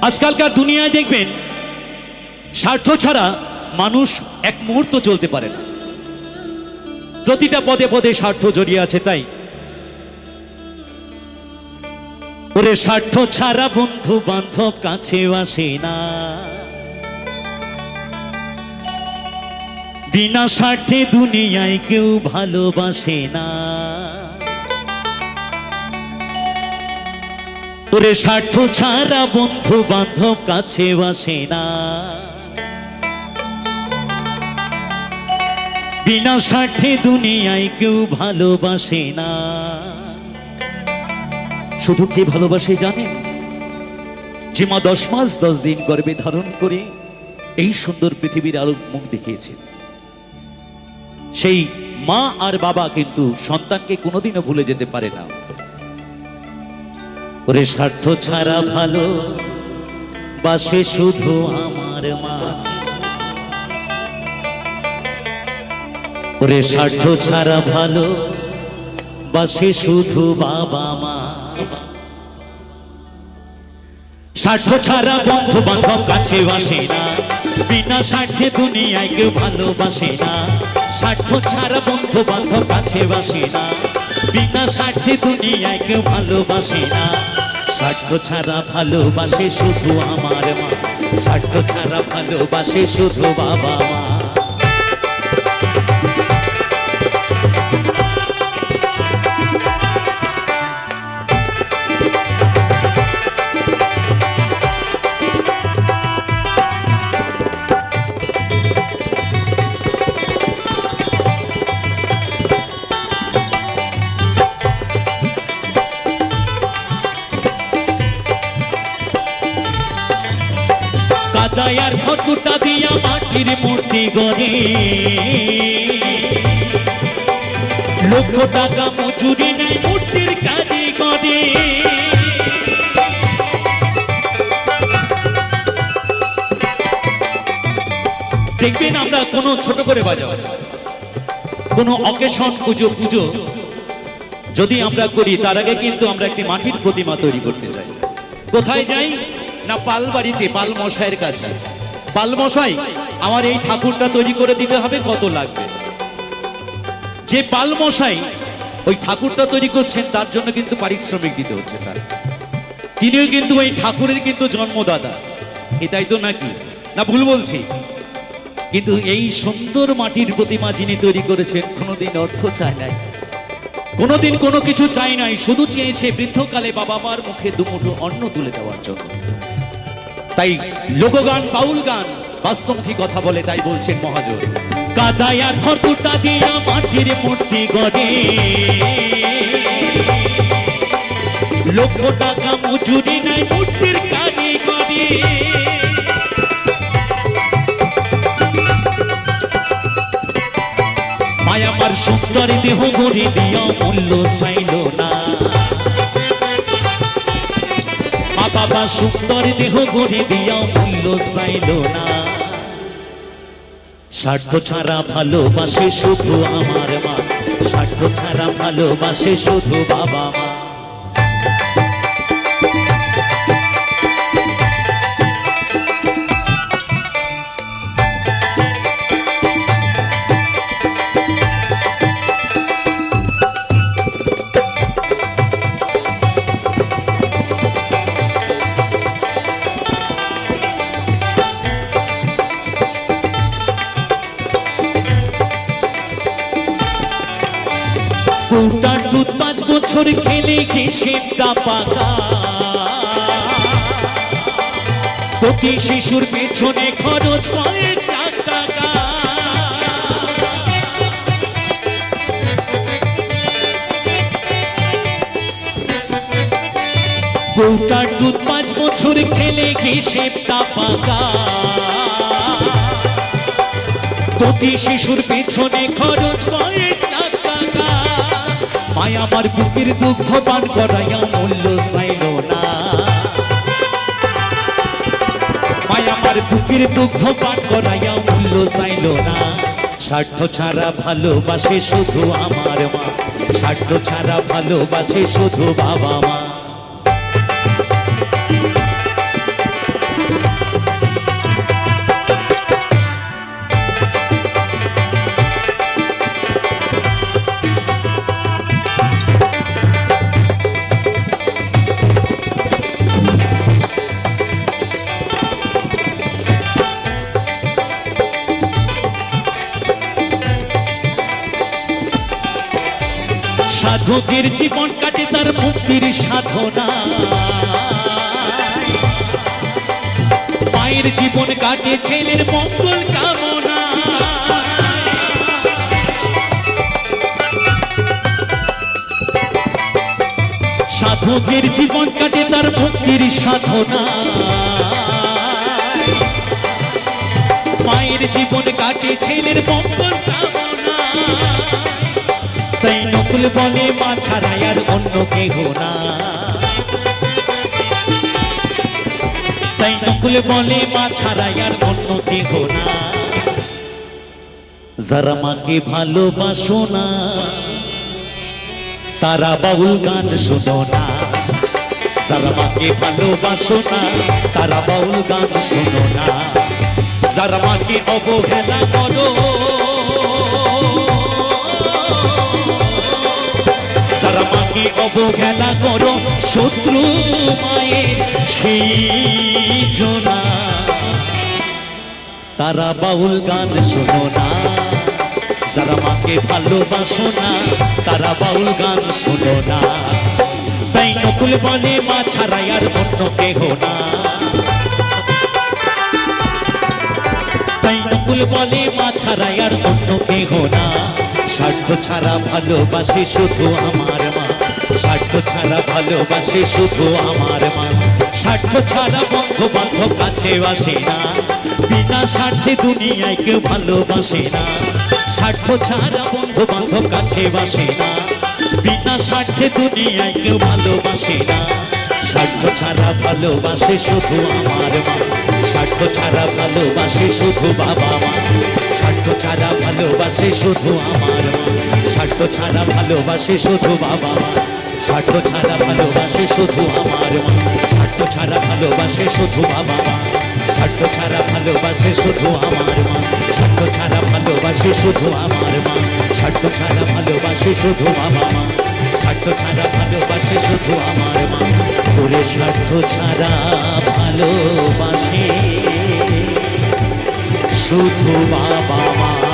আজকালকার দুনিয়ায় দেখবেন স্বার্থ ছাড়া মানুষ এক মুহূর্ত চলতে পারে না। প্রতিটা পদে পদে স্বার্থ জড়িয়ে আছে। তাই ওরে স্বার্থ ছাড়া বন্ধু বান্ধব কাছে আসে না, বিনা স্বার্থে দুনিয়ায় কেউ ভালোবাসে না। ওরে স্বার্থ ছাড়া বন্ধু বান্ধব কাছে আসে না, বিনা স্বার্থে দুনিয়ায় কেউ ভালোবাসে না। শুধু কে ভালোবাসে জানেন? যে মা 10 মাস 10 দিন গর্ভে ধারণ করে এই সুন্দর পৃথিবীর আলো মুখ দেখিয়েছে, সেই মা আর বাবা কিন্তু সন্তানকে কোনোদিনও ভুলে যেতে পারে না। ওরে স্বার্থ ছাড়া ভালো বাসে শুধু আমার মা, ওরে স্বার্থ ছাড়া ভালো বাসে শুধু বাবা মা। স্বার্থ ছাড়া বন্ধু বান্ধব কাছে আসে না, বিনা স্বার্থে দুনিয়ায় কেউ ভালোবাসে না। স্বার্থ ছাড়া বন্ধু বান্ধব কাছে আসে না, বিনা স্বার্থে দুনিয়ায় কেউ ভালোবাসে না। স্বার্থ ছাড়া ভালোবাসে শুধু আমার মা, স্বার্থ ছাড়া ভালোবাসে শুধু বাবা মা। কাদায়ার খটকুটা দিয়া মাটির মূর্তি গড়ে, লক্ষ টাকা মজুরি নেয় মূর্তির কারিগরে। দেখবেন আমরা কোনো ছোট করে বাজাও, কোনো অকেশন পুজো যদি আমরা করি, তার আগে কিন্তু আমরা একটি মাটির প্রতিমা তৈরি করতে চাই। কোথায় যাই না, পাল বাড়িতে পাল মশাইয়ের কাছে। পাল মশাই, আমার এই ঠাকুরটা তৈরি করে দিতে হবে, কত লাগবে? যে পাল মশাই ওই ঠাকুরটা তৈরি করছেন, তার জন্য কিন্তু পারিশ্রমিক দিতে হচ্ছে তার। তিনিও কিন্তু ওই ঠাকুরের কিন্তু জন্মদাতা, এটাই তো নাকি? না ভুল বলছি? কিন্তু এই সুন্দর মাটির প্রতিমা যিনি তৈরি করেছেন, কোনোদিন অর্থ চায় নাই, কোনোদিন কোনো কিছু চাই নাই, শুধু চেয়েছে বৃদ্ধকালে বাবা মার মুখে দুমুঠো অন্ন তুলে দেওয়ার জন্য। তাই লোকগান বাউল গান বাস্তবমুখী কথা বলে, তাই বলছেন মহাজন। কাদায়ার খড়কুটা দিয়া মাটির মূর্তি গড়ে, লক্ষ টাকা মজুরি নাই মূর্তির কারিগরে। মায়া আমার সুন্দর দেহ গড়ে দিয়া মূল্য চাইল না, মা বাবা সুন্দর দেহ গড়ে দিয়া মূল্য চাইল না। স্বার্থ ছাড়া ভালোবাসে শুধু আমার মা, স্বার্থ ছাড়া ভালোবাসে শুধু বাবা মা। বউটার দুধ 5 বছর খেলে হিসেবটা পাকা, প্রতি শিশুর পেছনে খরচ কয়েক লাখ টাকা। বউটার দুধ 5 বছর খেলে হিসেবটা পাকা, প্রতি শিশুর পেছনে খরচ কয়েক লাখ টাকা। মায় আমার বুকের দুঃখ পান করাইয়া মূল্য চাইল না, মায় আমার বুকের দুঃখ পান করাইয়া মূল্য চাইল না। স্বার্থ ছাড়া ভালোবাসে শুধু আমার মা, স্বার্থ ছাড়া ভালোবাসে শুধু বাবা মা। সাধকের জীবন কাটে তার মুক্তির সাধনা, মায়ের জীবন কাটে ছেলের মঙ্গল কামনা। সাধকের জীবন কাটে তার মুক্তির সাধনা, মায়ের জীবন কাটে ছেলের মঙ্গল কামনা। তাই নকুল বলে মা ছাড়া আর অন্য কেহ না, তাই নকুল বলে মা ছাড়া আর অন্য কেহ না। যারা মাকে ভালোবাসো না তারা বাউল গান শোনো না, যারা মাকে ভালোবাসো না তারা বাউল গান শোনো না। যারা মাকে অবহেলা করো, যারা মাকে অবহেলা করো শত্রু মায়ের সেই জনা, তারা বাউল গান শোনো না। যারা মাকে ভালোবাসো না তারা বাউল গান শোনো না। তাই নকুল বলে মা ছাড়া আর অন্য কেহ না, তাই নকুল বলে মা ছাড়া আর অন্য কেহ না। স্বার্থ ছাড়া ভালোবাসে শুধু আমার মা, স্বার্থ ছাড়া ভালোবাসে শুধু আমার মা। স্বার্থ ছাড়া বন্ধু বান্ধব কাছে আসে না, বিনা স্বার্থে দুনিয়ায় কেউ ভালোবাসে না। স্বার্থ ছাড়া বন্ধু বান্ধব কাছে আসে না, বিনা স্বার্থে দুনিয়ায় কেউ ভালোবাসে না। স্বার্থ ছাড়া ভালোবাসে শুধু আমার মা, স্বার্থ ছাড়া ভালোবাসে শুধু বাবা মা। স্বার্থ ছাড়া ভালোবাসে শুধু আমার মা, স্বার্থ ছাড়া ভালোবাসে শুধু বাবা মা। স্বার্থ ছাড়া ভালোবাসে শুধু আমার মা, স্বার্থ ছাড়া ভালোবাসে শুধু বাবা মা। স্বার্থ ছাড়া ভালোবাসে শুধু আমার মা, স্বার্থ ছাড়া ভালোবাসে শুধু আমার মা। স্বার্থ ছাড়া ভালোবাসে শুধু বাবা মা, স্বার্থ ছাড়া ভালোবাসে শুধু আমার মা। ওরে স্বার্থ ছাড়া ভালোবাসে শুধু বাবা মা।